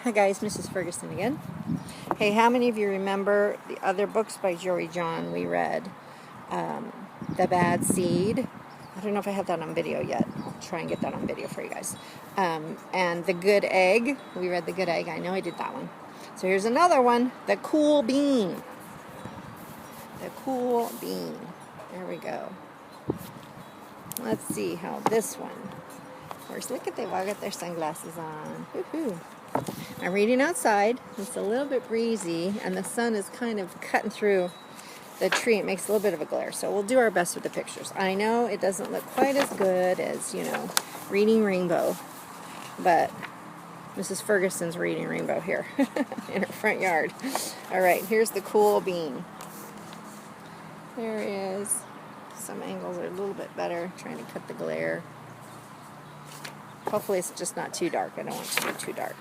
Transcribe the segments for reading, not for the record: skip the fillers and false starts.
Hi guys, Mrs. Ferguson again. Hey, how many of you remember the other books by Jory John we read? The Bad Seed. I don't know if I have that on video yet. I'll try and get that on video for you guys. And The Good Egg. We read The Good Egg. I know I did that one. So here's another one. The Cool Bean. The Cool Bean. There we go. Let's see how this one. Of course, look at they've all got their sunglasses on. Woohoo! I'm reading outside. It's a little bit breezy, and the sun is kind of cutting through the tree. It makes a little bit of a glare, so we'll do our best with the pictures. I know it doesn't look quite as good as, reading Rainbow, but Mrs. Ferguson's reading Rainbow here in her front yard. All right, here's the Cool Bean. There he is. Some angles are a little bit better. Trying to cut the glare. Hopefully it's just not too dark. I don't want it to be too dark.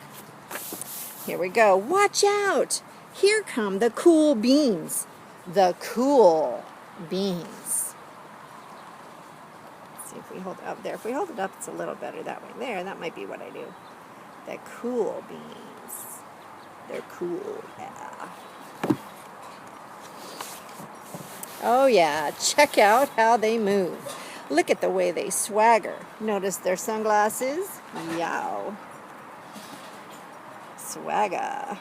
Here we go. Watch out! Here come the cool beans. The cool beans. Let's see if we hold it up there. If we hold it up, it's a little better that way. There, that might be what I do. The cool beans. They're cool, yeah. Oh yeah, check out how they move. Look at the way they swagger. Notice their sunglasses? Yow. Swagger.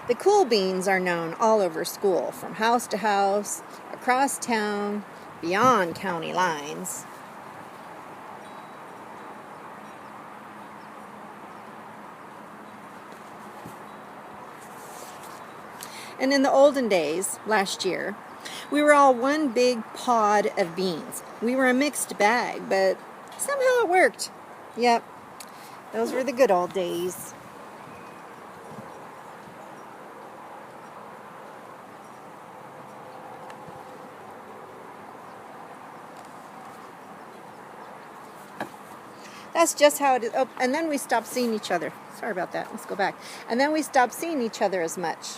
The Cool Beans are known all over school, from house to house, across town, beyond county lines. And in the olden days, last year, we were all one big pod of beans. We were a mixed bag, but somehow it worked. Yep, those were the good old days. That's just how it is. Oh, and then we stopped seeing each other. Sorry about that. Let's go back. And then we stopped seeing each other as much.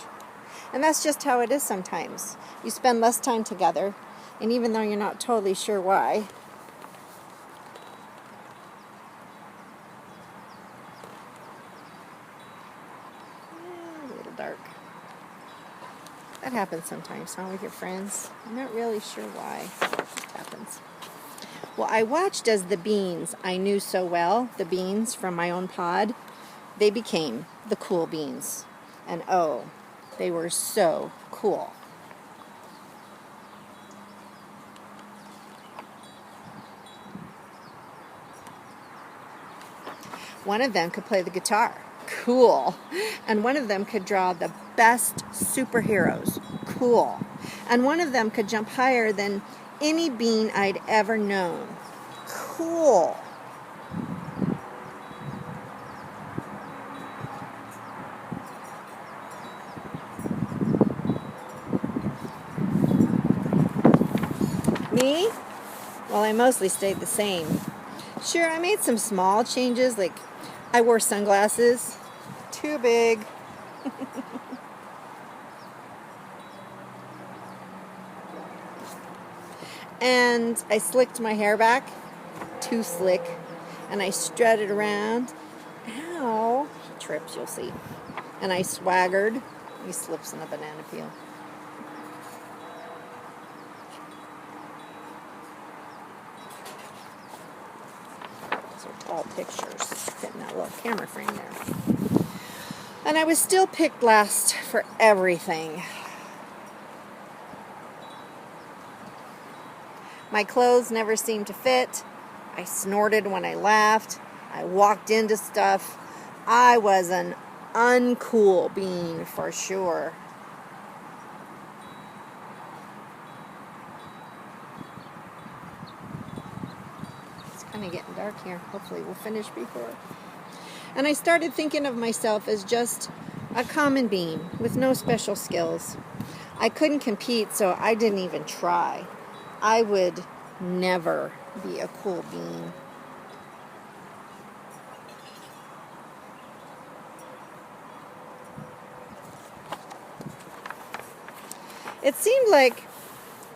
And that's just how it is sometimes. You spend less time together, and even though you're not totally sure why. A little dark. That happens sometimes, huh, with your friends? I'm not really sure why. It just happens. Well, I watched as the beans I knew so well, the beans from my own pod, they became the cool beans. And oh, they were so cool. One of them could play the guitar. Cool. And one of them could draw the best superheroes. Cool. And one of them could jump higher than any bean I'd ever known. Cool. Me? Well, I mostly stayed the same. Sure, I made some small changes, like I wore sunglasses. Too big. And I slicked my hair back. Too slick. And I strutted around. Ow. He trips, you'll see. And I swaggered. He slips in the banana peel. All pictures fit in that little camera frame there. And I was still picked last for everything. My clothes never seemed to fit. I snorted when I laughed. I walked into stuff. I was an uncool bean for sure. Kind of getting dark here. Hopefully we'll finish before. And I started thinking of myself as just a common bean with no special skills. I couldn't compete, so I didn't even try. I would never be a cool bean. It seemed like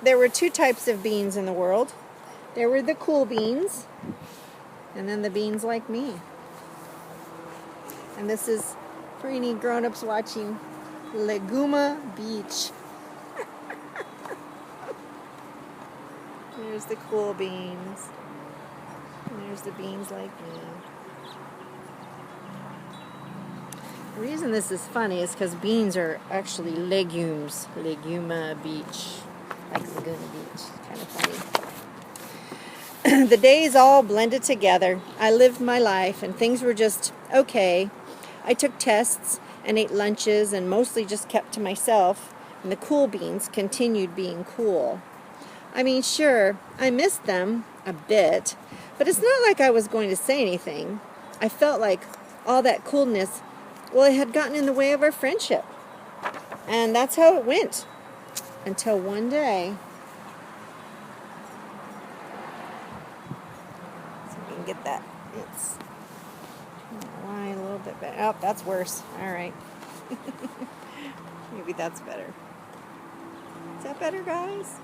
there were two types of beans in the world. There were the cool beans, And then the beans like me. And this is for any grown-ups watching Laguna Beach. There's the cool beans. And there's the beans like me. The reason this is funny is because beans are actually legumes. Laguna Beach. Like Laguna Beach. Kind of funny. The days all blended together. I lived my life and things were just okay. I took tests and ate lunches and mostly just kept to myself, and the cool beans continued being cool. I mean, sure, I missed them a bit, but it's not like I was going to say anything. I felt like all that coolness, well, it had gotten in the way of our friendship. And that's how it went. Until one day, so we can get that. It's line a little bit better. Oh, that's worse. All right. Maybe that's better. Is that better, guys?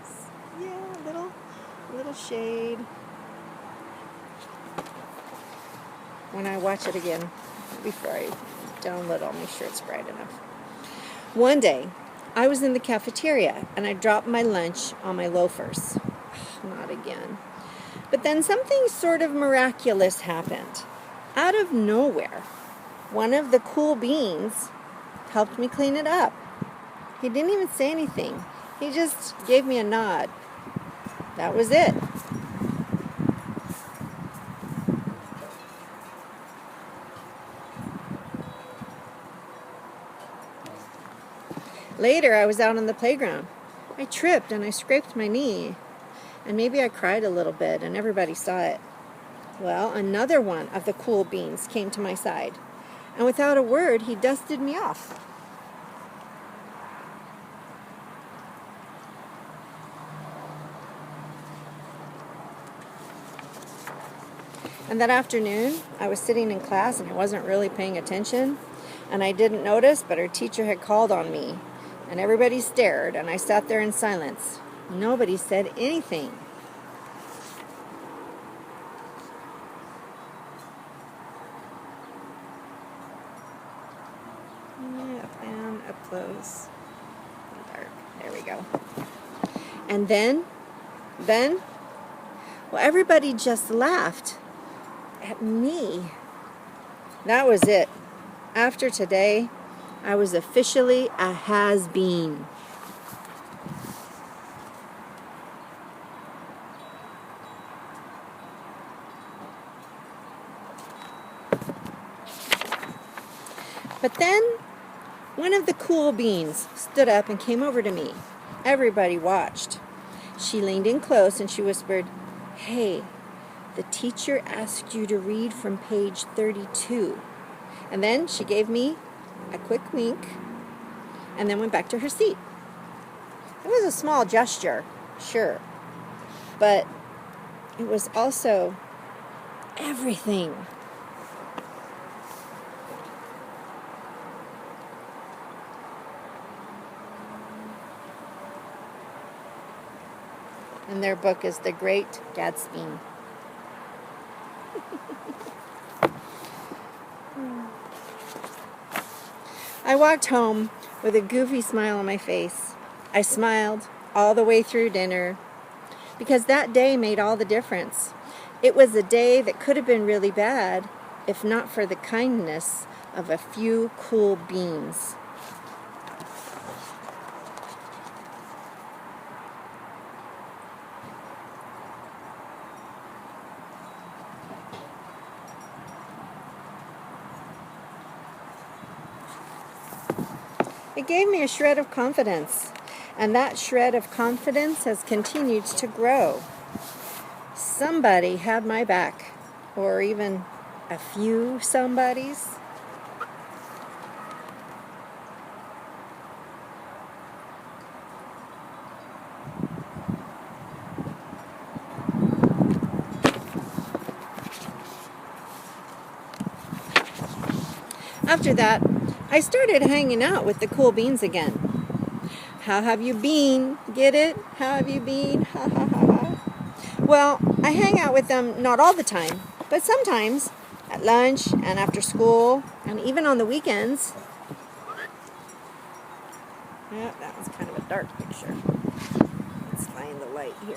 Yeah, a little shade. When I watch it again, before I download, I'll make sure it's bright enough. One day, I was in the cafeteria and I dropped my lunch on my loafers. Not again. But then something sort of miraculous happened. Out of nowhere, one of the cool beans helped me clean it up. He didn't even say anything. He just gave me a nod. That was it. Later, I was out on the playground. I tripped and I scraped my knee. And maybe I cried a little bit and everybody saw it. Well, another one of the cool beans came to my side. And without a word, he dusted me off. And that afternoon, I was sitting in class and I wasn't really paying attention. And I didn't notice, but our teacher had called on me. And everybody stared, and I sat there in silence. Nobody said anything. Up and up close. Dark. There we go. And then, well, everybody just laughed at me. That was it. After today, I was officially a has-been. But then, one of the cool beans stood up and came over to me. Everybody watched. She leaned in close and she whispered, "Hey, the teacher asked you to read from page 32. And then she gave me a quick wink and then went back to her seat. It was a small gesture, sure, but it was also everything. And their book is The Great Gatsby. I walked home with a goofy smile on my face. I smiled all the way through dinner because that day made all the difference. It was a day that could have been really bad if not for the kindness of a few cool beans. It gave me a shred of confidence, and that shred of confidence has continued to grow. Somebody had my back, or even a few somebodies. After that, I started hanging out with the cool beans again. How have you been? Get it? How have you been? Ha ha ha ha. Well, I hang out with them not all the time, But sometimes at lunch and after school and even on the weekends. Yeah, that was kind of a dark picture. Let's find the light here.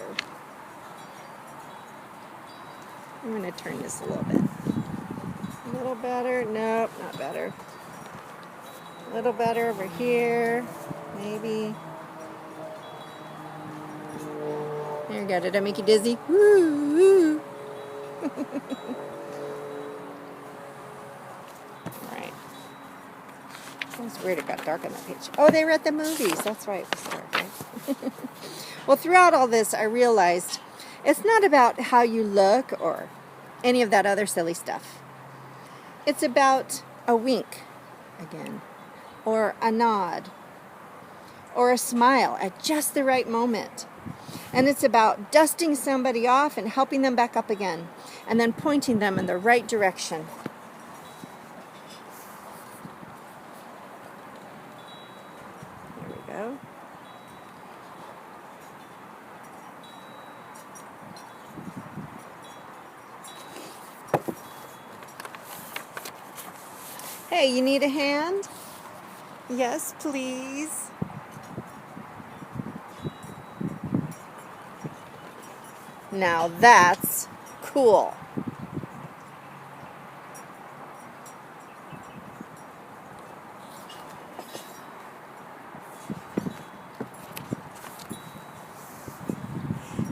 I'm going to turn this a little bit. A little better. Nope, not better. A little better over here. Maybe. There you go. Did I make you dizzy? Woo, woo. Right. It's weird it got dark on that page. Oh, they were at the movies. That's why it was dark, right? Well, throughout all this, I realized it's not about how you look or any of that other silly stuff. It's about a wink, again, or a nod, or a smile at just the right moment. And it's about dusting somebody off and helping them back up again, and then pointing them in the right direction. There we go. Hey, you need a hand? Yes, please. Now that's cool.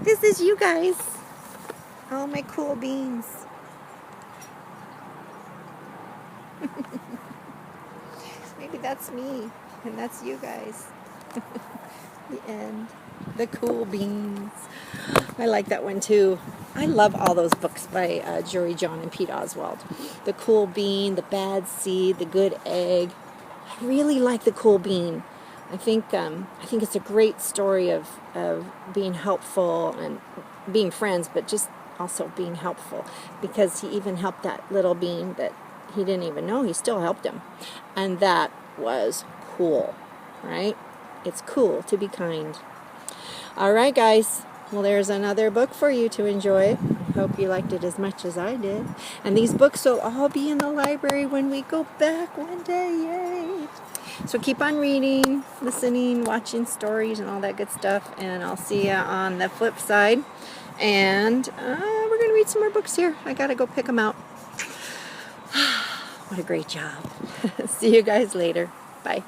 This is you guys. All my cool beans. Maybe that's me, and that's you guys. The end. The cool beans. I like that one too. I love all those books by Jory John and Pete Oswald. The Cool Bean, The Bad Seed, The Good Egg. I really like The Cool Bean. I think it's a great story of being helpful and being friends, but just also being helpful, because he even helped that little bean that he didn't even know. He still helped him, and that was cool, right? It's cool to be kind. All right, guys. Well, there's another book for you to enjoy. I hope you liked it as much as I did. And these books will all be in the library when we go back one day. Yay! So keep on reading, listening, watching stories, and all that good stuff. And I'll see you on the flip side. And we're going to read some more books here. I got to go pick them out. What a great job. See you guys later. Bye.